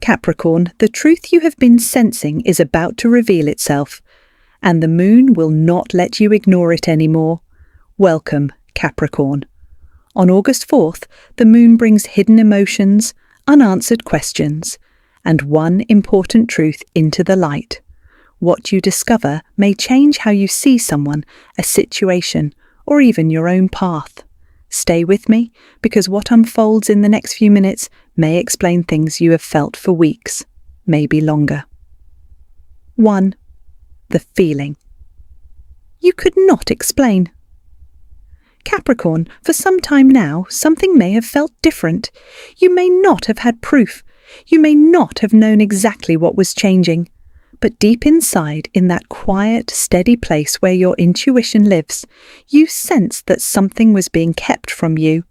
Capricorn, the truth you have been sensing is about to reveal itself, and the moon will not let you ignore it anymore. Welcome, Capricorn. On August 4th, the moon brings hidden emotions, unanswered questions, and one important truth into the light. What you discover may change how you see someone, a situation, or even your own path. Stay with me, because what unfolds in the next few minutes may explain things you have felt for weeks, maybe longer. 1. The feeling. You could not explain. Capricorn, for some time now, something may have felt different. You may not have had proof. You may not have known exactly what was changing. But deep inside, in that quiet, steady place where your intuition lives, you sensed that something was being kept from you,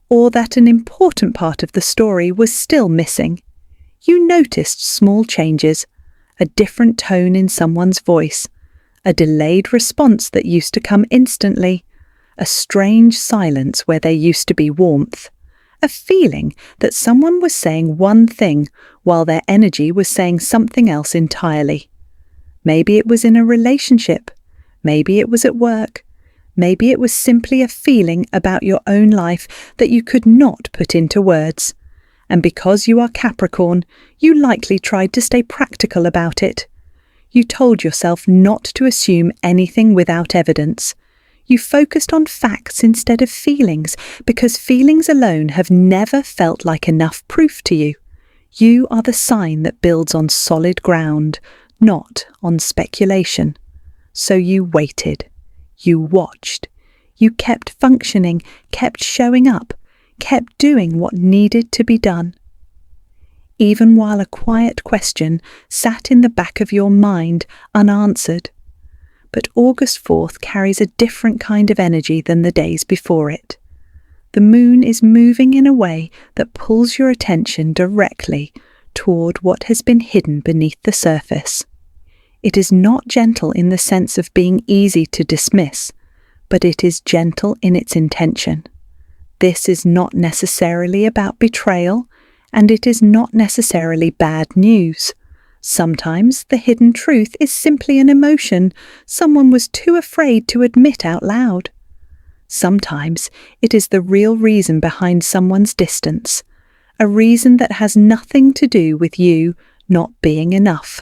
or that an important part of the story was still missing. You noticed small changes, a different tone in someone's voice, a delayed response that used to come instantly, a strange silence where there used to be warmth, a feeling that someone was saying one thing while their energy was saying something else entirely. Maybe it was in a relationship, maybe it was at work, maybe it was simply a feeling about your own life that you could not put into words. And because you are Capricorn, you likely tried to stay practical about it. You told yourself not to assume anything without evidence. You focused on facts instead of feelings, because feelings alone have never felt like enough proof to you. You are the sign that builds on solid ground, not on speculation. So you waited. You watched. You kept functioning, kept showing up, kept doing what needed to be done. Even while a quiet question sat in the back of your mind unanswered. But August 4th carries a different kind of energy than the days before it. The moon is moving in a way that pulls your attention directly toward what has been hidden beneath the surface. It is not gentle in the sense of being easy to dismiss, but it is gentle in its intention. This is not necessarily about betrayal, and it is not necessarily bad news. Sometimes the hidden truth is simply an emotion someone was too afraid to admit out loud. Sometimes it is the real reason behind someone's distance, a reason that has nothing to do with you not being enough.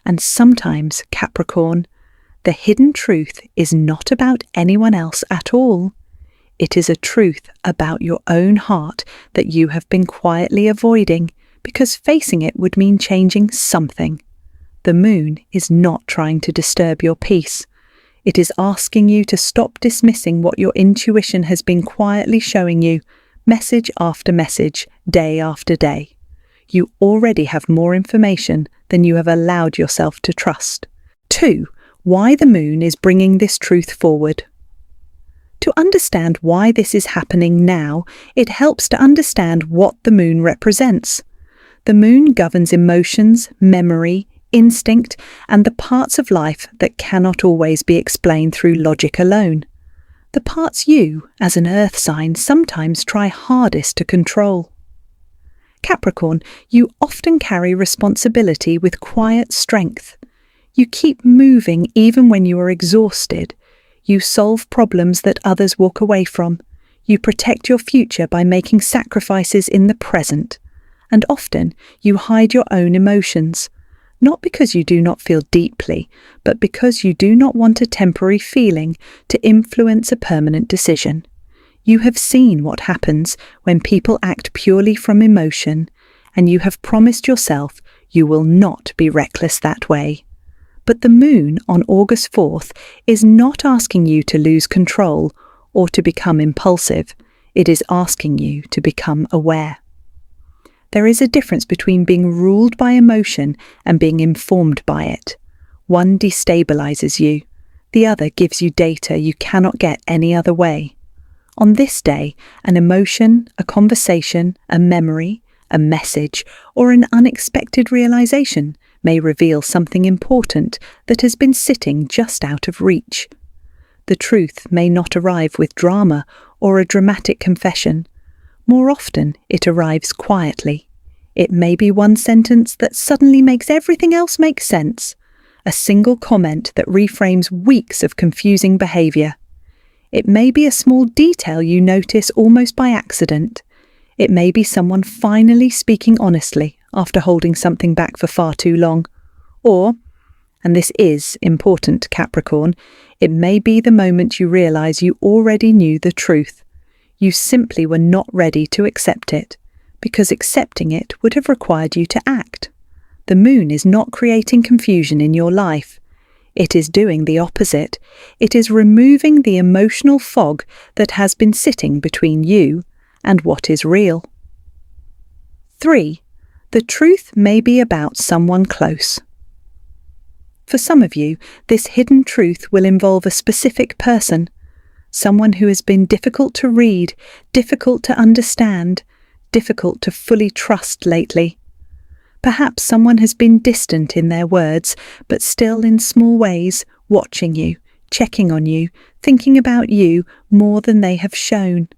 And sometimes, Capricorn, the hidden truth is not about anyone else at all. It is a truth about your own heart that you have been quietly avoiding, because facing it would mean changing something. The moon is not trying to disturb your peace. It is asking you to stop dismissing what your intuition has been quietly showing you, message after message, day after day. You already have more information than you have allowed yourself to trust. 2. Why the moon is bringing this truth forward. To understand why this is happening now, it helps to understand what the moon represents. The moon governs emotions, memory, instinct, and the parts of life that cannot always be explained through logic alone. The parts you, as an earth sign, sometimes try hardest to control. Capricorn, you often carry responsibility with quiet strength. You keep moving even when you are exhausted. You solve problems that others walk away from. You protect your future by making sacrifices in the present. And often you hide your own emotions, not because you do not feel deeply, but because you do not want a temporary feeling to influence a permanent decision. You have seen what happens when people act purely from emotion, and you have promised yourself you will not be reckless that way. But the moon on August 4th is not asking you to lose control or to become impulsive. It is asking you to become aware. There is a difference between being ruled by emotion and being informed by it. One destabilizes you. The other gives you data you cannot get any other way. On this day, an emotion, a conversation, a memory, a message, or an unexpected realization may reveal something important that has been sitting just out of reach. The truth may not arrive with drama or a dramatic confession. More often, it arrives quietly, It may be one sentence that suddenly makes everything else make sense. A single comment that reframes weeks of confusing behaviour. It may be a small detail you notice almost by accident. It may be someone finally speaking honestly after holding something back for far too long. Or, and this is important, Capricorn, it may be the moment you realise you already knew the truth. You simply were not ready to accept it, because accepting it would have required you to act. The moon is not creating confusion in your life. It is doing the opposite. It is removing the emotional fog that has been sitting between you and what is real. 3. The truth may be about someone close. For some of you, this hidden truth will involve a specific person, someone who has been difficult to read, difficult to understand, difficult to fully trust lately. Perhaps someone has been distant in their words, but still in small ways, watching you, checking on you, thinking about you more than they have shown.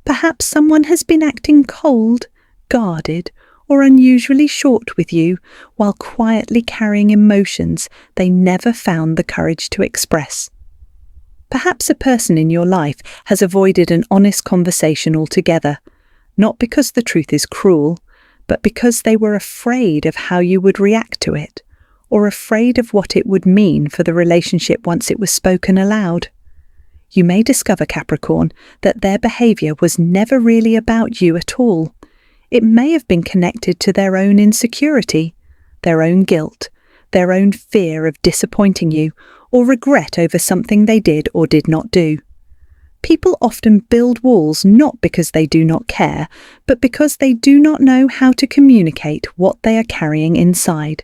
Perhaps someone has been acting cold, guarded, or unusually short with you, while quietly carrying emotions they never found the courage to express. Perhaps a person in your life has avoided an honest conversation altogether, not because the truth is cruel, but because they were afraid of how you would react to it, or afraid of what it would mean for the relationship once it was spoken aloud. You may discover, Capricorn, that their behaviour was never really about you at all. It may have been connected to their own insecurity, their own guilt, their own fear of disappointing you, or regret over something they did or did not do. People often build walls not because they do not care, but because they do not know how to communicate what they are carrying inside.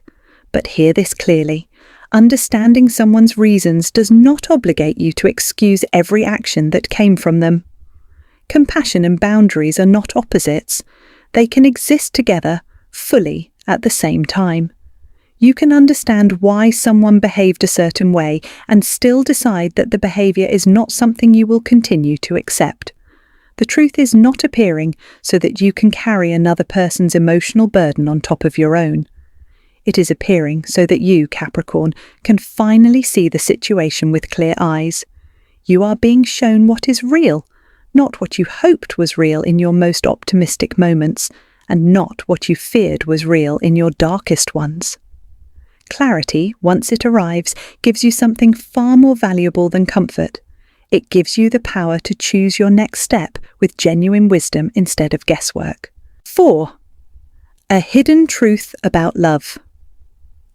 But hear this clearly. Understanding someone's reasons does not obligate you to excuse every action that came from them. Compassion and boundaries are not opposites. They can exist together, fully, at the same time. You can understand why someone behaved a certain way and still decide that the behaviour is not something you will continue to accept. The truth is not appearing so that you can carry another person's emotional burden on top of your own. It is appearing so that you, Capricorn, can finally see the situation with clear eyes. You are being shown what is real, not what you hoped was real in your most optimistic moments, and not what you feared was real in your darkest ones. Clarity, once it arrives, gives you something far more valuable than comfort. It gives you the power to choose your next step with genuine wisdom instead of guesswork. 4. A hidden truth about love.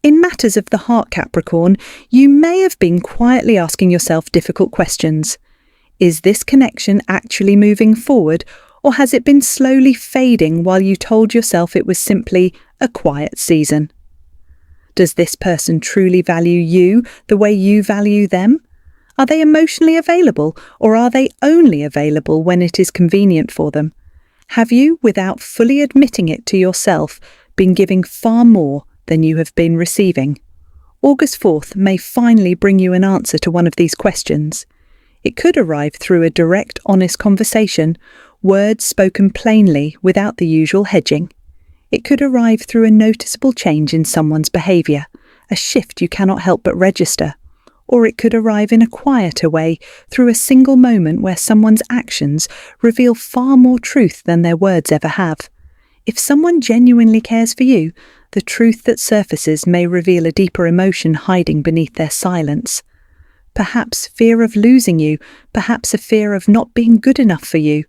In matters of the heart, Capricorn, you may have been quietly asking yourself difficult questions. Is this connection actually moving forward, or has it been slowly fading while you told yourself it was simply a quiet season? Does this person truly value you the way you value them? Are they emotionally available, or are they only available when it is convenient for them? Have you, without fully admitting it to yourself, been giving far more than you have been receiving? August 4th may finally bring you an answer to one of these questions. It could arrive through a direct, honest conversation, words spoken plainly without the usual hedging. It could arrive through a noticeable change in someone's behaviour, a shift you cannot help but register. Or it could arrive in a quieter way, through a single moment where someone's actions reveal far more truth than their words ever have. If someone genuinely cares for you, the truth that surfaces may reveal a deeper emotion hiding beneath their silence. Perhaps fear of losing you, perhaps a fear of not being good enough for you,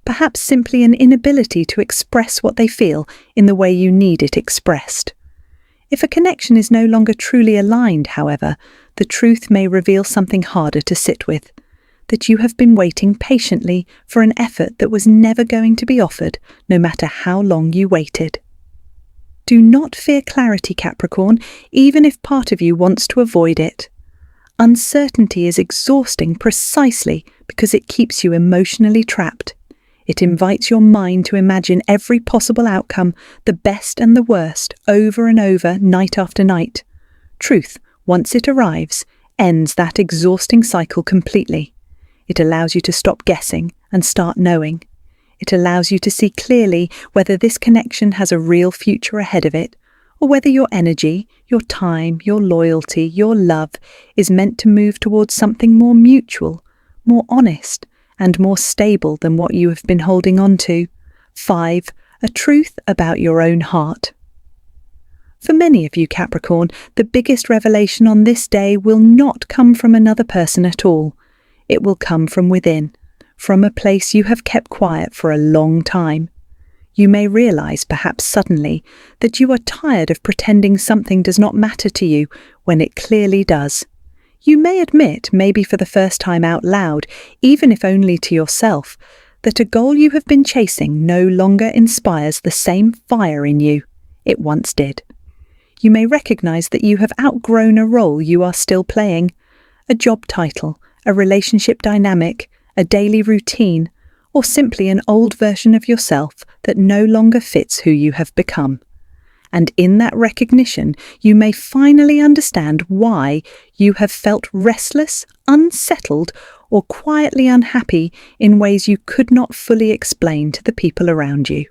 perhaps simply an inability to express what they feel in the way you need it expressed. If a connection is no longer truly aligned, however, the truth may reveal something harder to sit with, that you have been waiting patiently for an effort that was never going to be offered, no matter how long you waited. Do not fear clarity, Capricorn, even if part of you wants to avoid it. Uncertainty is exhausting precisely because it keeps you emotionally trapped. It invites your mind to imagine every possible outcome, the best and the worst, over and over, night after night. Truth, once it arrives, ends that exhausting cycle completely. It allows you to stop guessing and start knowing. It allows you to see clearly whether this connection has a real future ahead of it, or whether your energy, your time, your loyalty, your love is meant to move towards something more mutual, more honest, and more stable than what you have been holding on to. 5. A truth about your own heart. For many of you, Capricorn, the biggest revelation on this day will not come from another person at all. It will come from within, from a place you have kept quiet for a long time. You may realize, perhaps suddenly, that you are tired of pretending something does not matter to you when it clearly does. You may admit, maybe for the first time out loud, even if only to yourself, that a goal you have been chasing no longer inspires the same fire in you it once did. You may recognize that you have outgrown a role you are still playing, a job title, a relationship dynamic, a daily routine, or simply an old version of yourself that no longer fits who you have become. And in that recognition, you may finally understand why you have felt restless, unsettled, or quietly unhappy in ways you could not fully explain to the people around you.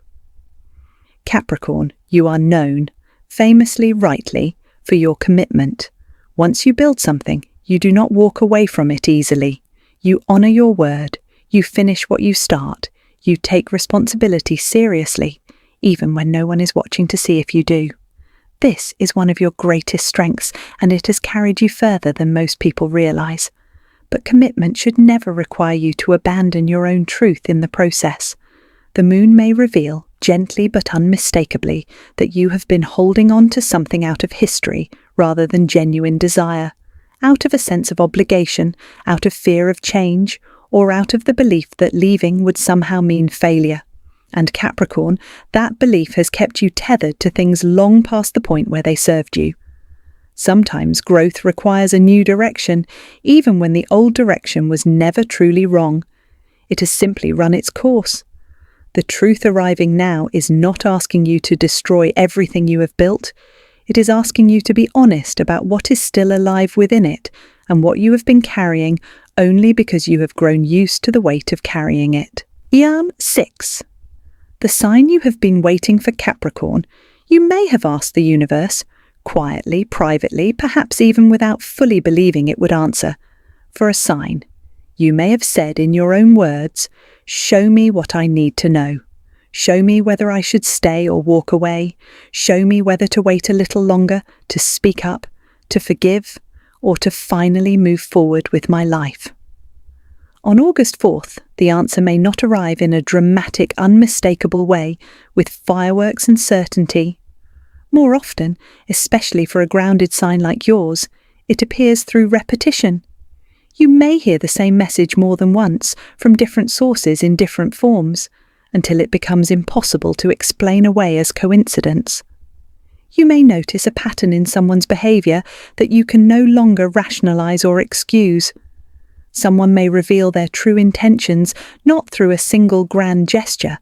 Capricorn, you are known, famously rightly, for your commitment. Once you build something, you do not walk away from it easily. You honor your word. You finish what you start. You take responsibility seriously, even when no one is watching to see if you do. This is one of your greatest strengths, and it has carried you further than most people realize. But commitment should never require you to abandon your own truth in the process. The moon may reveal, gently but unmistakably, that you have been holding on to something out of history rather than genuine desire, out of a sense of obligation, out of fear of change, or out of the belief that leaving would somehow mean failure. And Capricorn, that belief has kept you tethered to things long past the point where they served you. Sometimes growth requires a new direction, even when the old direction was never truly wrong. It has simply run its course. The truth arriving now is not asking you to destroy everything you have built. It is asking you to be honest about what is still alive within it and what you have been carrying only because you have grown used to the weight of carrying it. 6. The sign you have been waiting for, Capricorn. You may have asked the universe, quietly, privately, perhaps even without fully believing it would answer, for a sign. You may have said in your own words, "Show me what I need to know. Show me whether I should stay or walk away. Show me whether to wait a little longer, to speak up, to forgive, or to finally move forward with my life." On August 4th, the answer may not arrive in a dramatic, unmistakable way, with fireworks and certainty. More often, especially for a grounded sign like yours, it appears through repetition. You may hear the same message more than once, from different sources in different forms, until it becomes impossible to explain away as coincidence. You may notice a pattern in someone's behavior that you can no longer rationalize or excuse. Someone may reveal their true intentions not through a single grand gesture,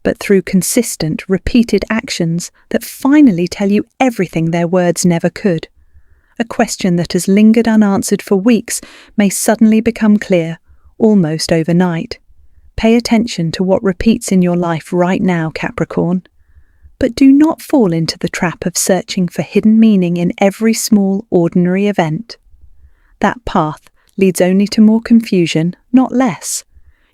but through consistent, repeated actions that finally tell you everything their words never could. A question that has lingered unanswered for weeks may suddenly become clear, almost overnight. Pay attention to what repeats in your life right now, Capricorn. But do not fall into the trap of searching for hidden meaning in every small, ordinary event. That path leads only to more confusion, not less.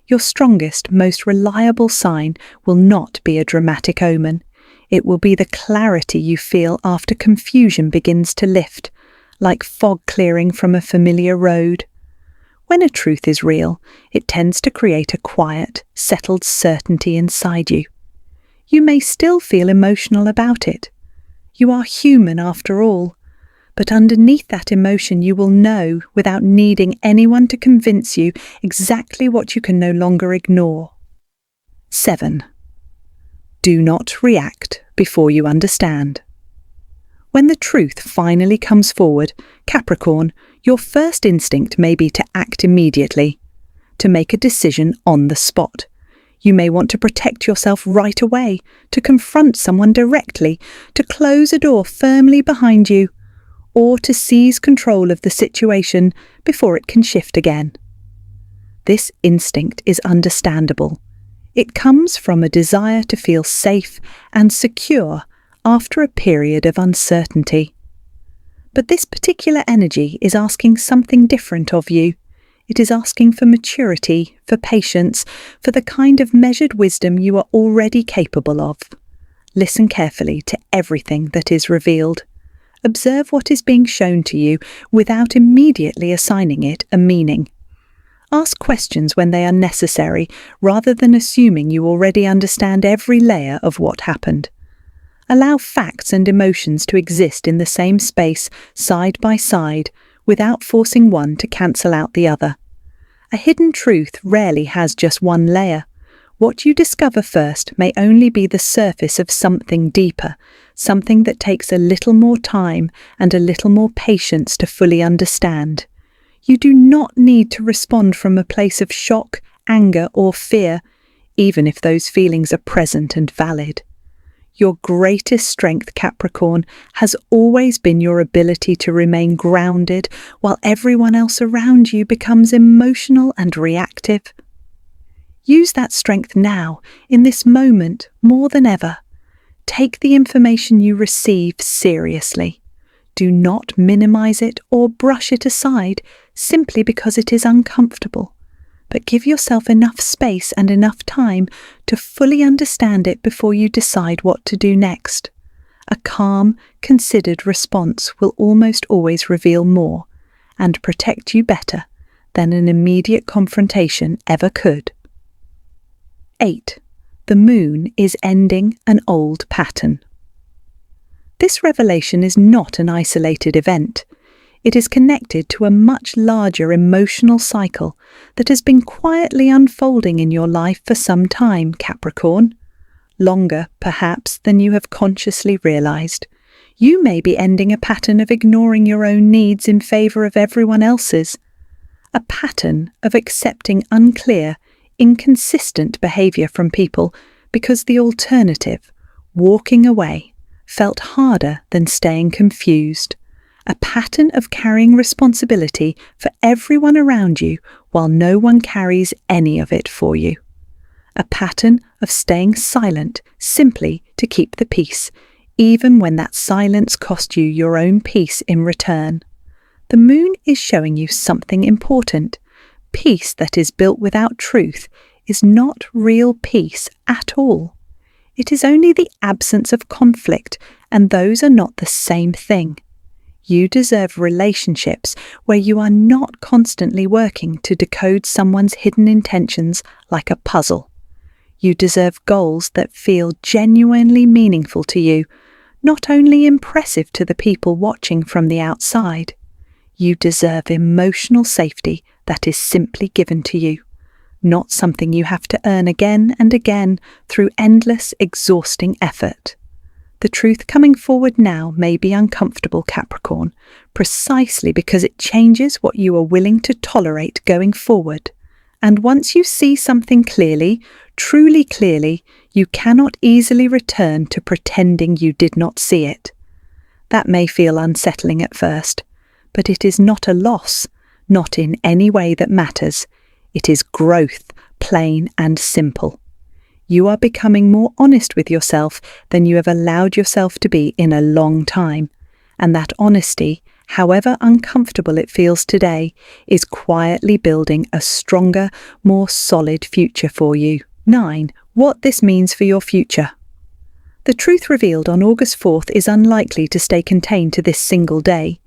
Your strongest, most reliable sign will not be a dramatic omen. It will be the clarity you feel after confusion begins to lift, like fog clearing from a familiar road. When a truth is real, it tends to create a quiet, settled certainty inside you. You may still feel emotional about it. You are human after all. But underneath that emotion you will know, without needing anyone to convince you, exactly what you can no longer ignore. 7. Do not react before you understand. When the truth finally comes forward, Capricorn, your first instinct may be to act immediately, to make a decision on the spot. You may want to protect yourself right away, to confront someone directly, to close a door firmly behind you, or to seize control of the situation before it can shift again. This instinct is understandable. It comes from a desire to feel safe and secure after a period of uncertainty. But this particular energy is asking something different of you. It is asking for maturity, for patience, for the kind of measured wisdom you are already capable of. Listen carefully to everything that is revealed. Observe what is being shown to you without immediately assigning it a meaning. Ask questions when they are necessary, rather than assuming you already understand every layer of what happened. Allow facts and emotions to exist in the same space, side by side, without forcing one to cancel out the other. A hidden truth rarely has just one layer. What you discover first may only be the surface of something deeper, something that takes a little more time and a little more patience to fully understand. You do not need to respond from a place of shock, anger, or fear, even if those feelings are present and valid. Your greatest strength, Capricorn, has always been your ability to remain grounded while everyone else around you becomes emotional and reactive. Use that strength now, in this moment, more than ever. Take the information you receive seriously. Do not minimize it or brush it aside simply because it is uncomfortable, but give yourself enough space and enough time to fully understand it before you decide what to do next. A calm, considered response will almost always reveal more and protect you better than an immediate confrontation ever could. 8. The moon is ending an old pattern. This revelation is not an isolated event. It is connected to a much larger emotional cycle that has been quietly unfolding in your life for some time, Capricorn. Longer, perhaps, than you have consciously realized. You may be ending a pattern of ignoring your own needs in favor of everyone else's. A pattern of accepting unclear, inconsistent behavior from people because the alternative, walking away, felt harder than staying confused. A pattern of carrying responsibility for everyone around you while no one carries any of it for you. A pattern of staying silent simply to keep the peace, even when that silence cost you your own peace in return. The moon is showing you something important. Peace that is built without truth is not real peace at all. It is only the absence of conflict, and those are not the same thing. You deserve relationships where you are not constantly working to decode someone's hidden intentions like a puzzle. You deserve goals that feel genuinely meaningful to you, not only impressive to the people watching from the outside. You deserve emotional safety that is simply given to you, not something you have to earn again and again through endless, exhausting effort. The truth coming forward now may be uncomfortable, Capricorn, precisely because it changes what you are willing to tolerate going forward. And once you see something clearly, truly clearly, you cannot easily return to pretending you did not see it. That may feel unsettling at first, but it is not a loss, not in any way that matters. It is growth, plain and simple. You are becoming more honest with yourself than you have allowed yourself to be in a long time, and that honesty, however uncomfortable it feels today, is quietly building a stronger, more solid future for you. 9. What this means for your future. The truth revealed on August 4th is unlikely to stay contained to this single day.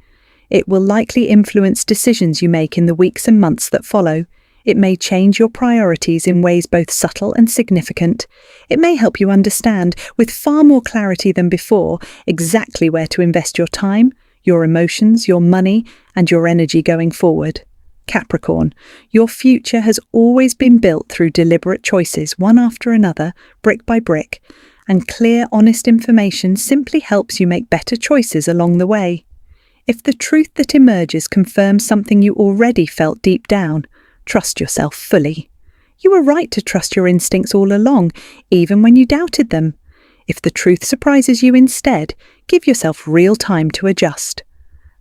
It will likely influence decisions you make in the weeks and months that follow. It may change your priorities in ways both subtle and significant. It may help you understand, with far more clarity than before, exactly where to invest your time, your emotions, your money, and your energy going forward. Capricorn, your future has always been built through deliberate choices, one after another, brick by brick, and clear, honest information simply helps you make better choices along the way. If the truth that emerges confirms something you already felt deep down, trust yourself fully. You were right to trust your instincts all along, even when you doubted them. If the truth surprises you instead, give yourself real time to adjust.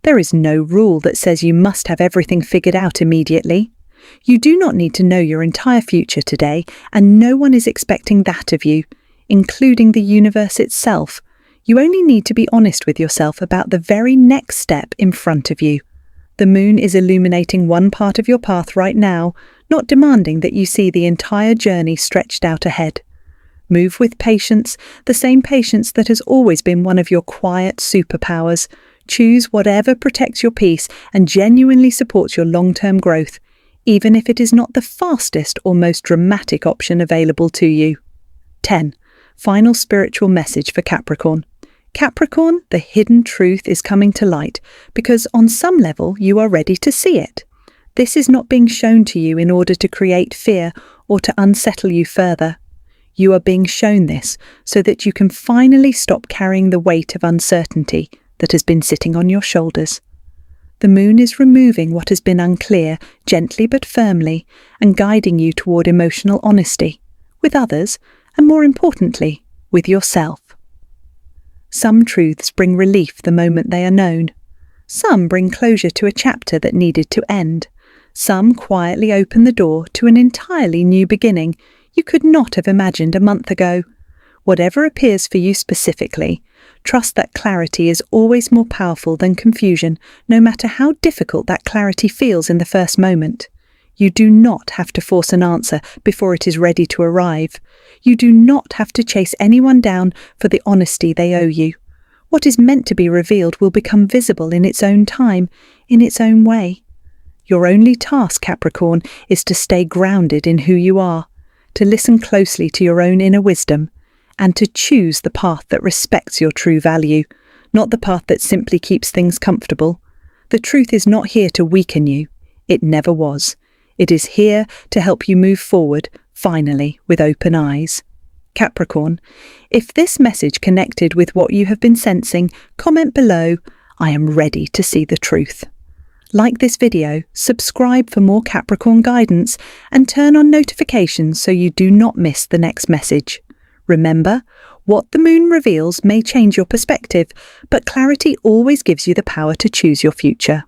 There is no rule that says you must have everything figured out immediately. You do not need to know your entire future today, and no one is expecting that of you, including the universe itself. You only need to be honest with yourself about the very next step in front of you. The moon is illuminating one part of your path right now, not demanding that you see the entire journey stretched out ahead. Move with patience, the same patience that has always been one of your quiet superpowers. Choose whatever protects your peace and genuinely supports your long-term growth, even if it is not the fastest or most dramatic option available to you. 10. Final spiritual message for Capricorn. Capricorn, the hidden truth is coming to light because on some level you are ready to see it. This is not being shown to you in order to create fear or to unsettle you further. You are being shown this so that you can finally stop carrying the weight of uncertainty that has been sitting on your shoulders. The moon is removing what has been unclear, gently but firmly, and guiding you toward emotional honesty, with others, and more importantly, with yourself. Some truths bring relief the moment they are known. Some bring closure to a chapter that needed to end. Some quietly open the door to an entirely new beginning you could not have imagined a month ago. Whatever appears for you specifically, trust that clarity is always more powerful than confusion, no matter how difficult that clarity feels in the first moment. You do not have to force an answer before it is ready to arrive. You do not have to chase anyone down for the honesty they owe you. What is meant to be revealed will become visible in its own time, in its own way. Your only task, Capricorn, is to stay grounded in who you are, to listen closely to your own inner wisdom, and to choose the path that respects your true value, not the path that simply keeps things comfortable. The truth is not here to weaken you. It never was. It is here to help you move forward, finally, with open eyes. Capricorn, if this message connected with what you have been sensing, comment below, "I am ready to see the truth." Like this video, subscribe for more Capricorn guidance, and turn on notifications so you do not miss the next message. Remember, what the moon reveals may change your perspective, but clarity always gives you the power to choose your future.